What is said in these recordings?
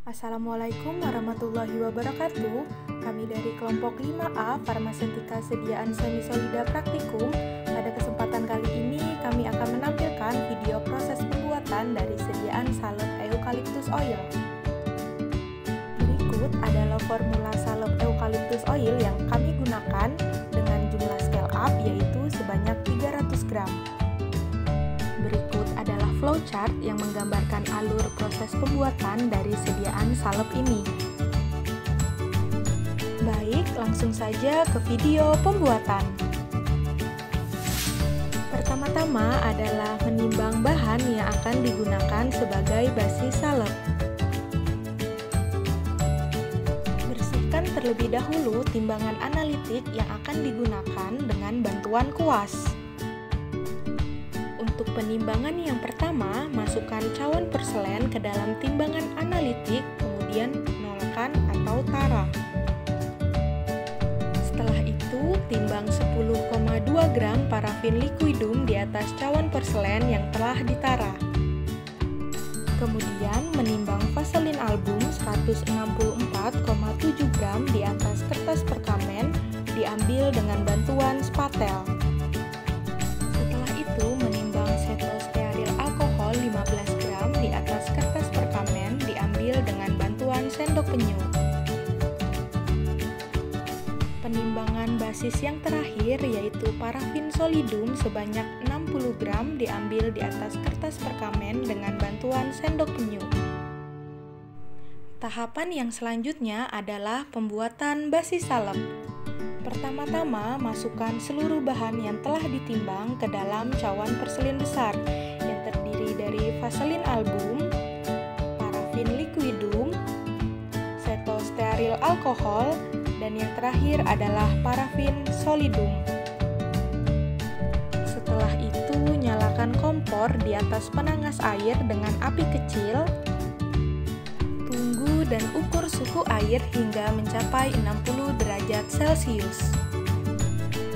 Assalamualaikum warahmatullahi wabarakatuh. Kami dari kelompok 5A Farmasetika Sediaan Semi Solida Praktikum. Pada kesempatan kali ini kami akan menampilkan video proses pembuatan dari sediaan salep eucalyptus oil. Berikut adalah formula salep eucalyptus oil yang kami gunakan dengan jumlah scale up yaitu sebanyak 300 gram. Berikut adalah flowchart yang menggambarkan alur proses pembuatan dari sediaan salep ini. Baik, langsung saja ke video pembuatan. Pertama-tama adalah menimbang bahan yang akan digunakan sebagai basis salep. Bersihkan terlebih dahulu timbangan analitik yang akan digunakan dengan bantuan kuas. Untuk penimbangan yang pertama, masukkan cawan porselen ke dalam timbangan analitik, kemudian nolkan atau tara. Setelah itu, timbang 10,2 gram parafin liquidum di atas cawan porselen yang telah ditara. Kemudian, menimbang vaselin album 164,7 gram di atas kertas perkamen, diambil dengan bantuan spatel. Setelah itu, menimbang cetostearyl alkohol 15 gram di atas kertas perkamen, diambil dengan bantuan sendok penyu. Penimbangan basis yang terakhir yaitu parafin solidum sebanyak 60 gram diambil di atas kertas perkamen dengan bantuan sendok penyu. Tahapan yang selanjutnya adalah pembuatan basis salep. Pertama-tama, masukkan seluruh bahan yang telah ditimbang ke dalam cawan porselin besar yang terdiri dari vaselin album, parafin liquidum, cetostearyl alkohol, dan yang terakhir adalah parafin solidum. Setelah itu, nyalakan kompor di atas penangas air dengan api kecil. Tunggu dan ukur suhu air hingga mencapai 60 derajat Celcius.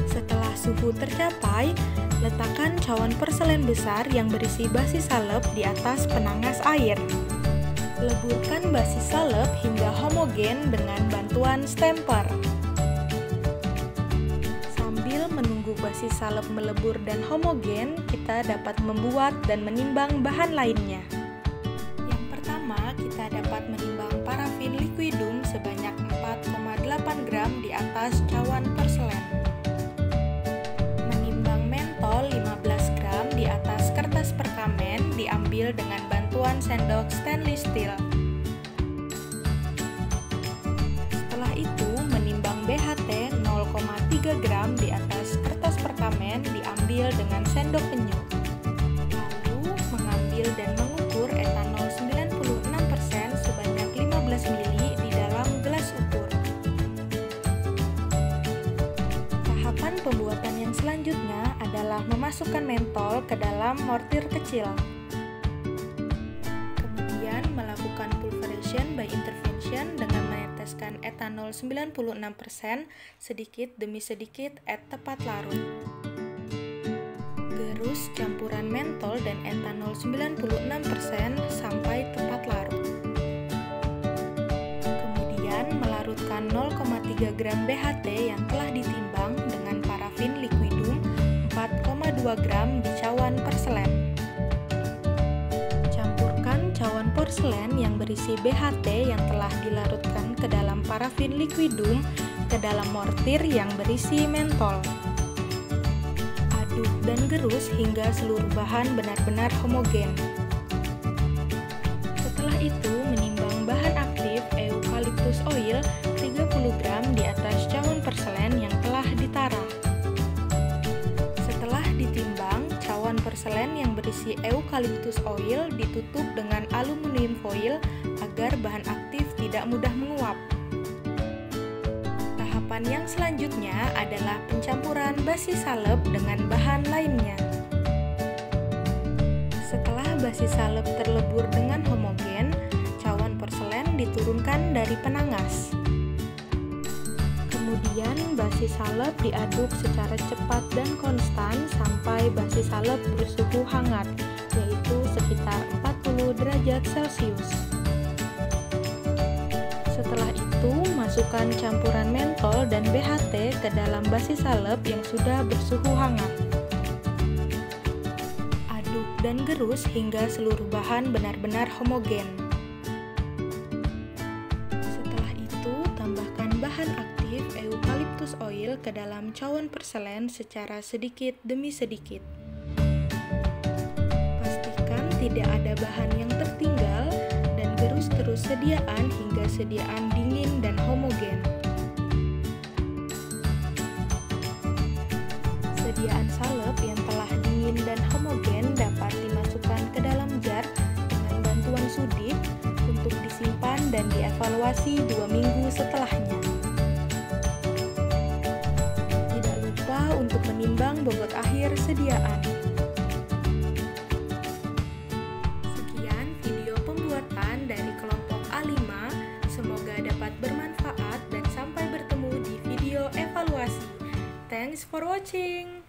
Setelah suhu tercapai, letakkan cawan porselen besar yang berisi basis salep di atas penangas air. Leburkan basis salep hingga homogen dengan bantuan stemper. Sambil menunggu basis salep melebur dan homogen, kita dapat membuat dan menimbang bahan lainnya. Yang pertama, kita dapat menimbang parafin liquidum sebanyak 4,8 gram di atas cawan porselen. Menimbang mentol 15 gram di atas kertas perkamen, diambil dengan bantuan sendok stainless steel. Setelah itu, menimbang BHT 0,3 gram di atas kertas perkamen, diambil dengan sendok penyu. Lalu, mengambil dan mengukur etanol 96% sebanyak 15 ml di dalam gelas ukur. Tahapan pembuatan yang selanjutnya adalah memasukkan mentol ke dalam mortir kecil. Kemudian melakukan pulverization by intervention dengan meneteskan etanol 96% sedikit demi sedikit tepat larut. Gerus campuran mentol dan etanol 96% sampai tepat larut. Kemudian melarutkan 0,3 gram BHT yang telah ditimbang dengan parafin liquidum 4,2 gram di cawan porselen. Campurkan cawan porselen yang berisi BHT yang telah dilarutkan ke dalam parafin liquidum ke dalam mortir yang berisi mentol. Aduk dan gerus hingga seluruh bahan benar-benar homogen. Setelah itu, menimbang bahan aktif eucalyptus oil 30 gram di atas cawan porselen yang telah ditara. Setelah ditimbang, cawan porselen yang berisi eucalyptus oil ditutup dengan aluminium foil agar bahan aktif tidak mudah menguap. Tahapan yang selanjutnya adalah pencampuran basis salep dengan bahan lainnya. Setelah basis salep terlebur dengan homogen, cawan porselen diturunkan dari penangas. Kemudian basis salep diaduk secara cepat dan konstan sampai basis salep bersuhu hangat, yaitu sekitar 40 derajat Celcius. masukkan campuran mentol dan BHT ke dalam basi salep yang sudah bersuhu hangat. Aduk dan gerus hingga seluruh bahan benar-benar homogen. Setelah itu, tambahkan bahan aktif eucalyptus oil ke dalam cawan perselen secara sedikit demi sedikit. Pastikan tidak ada bahan yang tertinggal dan gerus terus sediaan hingga sediaan dingin dan homogen. Sediaan salep yang telah dingin dan homogen dapat dimasukkan ke dalam jar dengan bantuan sudit untuk disimpan dan dievaluasi 2 minggu setelahnya. Tidak lupa untuk menimbang bobot akhir sediaan. Sekian video pembuatan dari kelompok A5, semoga dapat bermanfaat dan sampai bertemu di video evaluasi. Thanks for watching!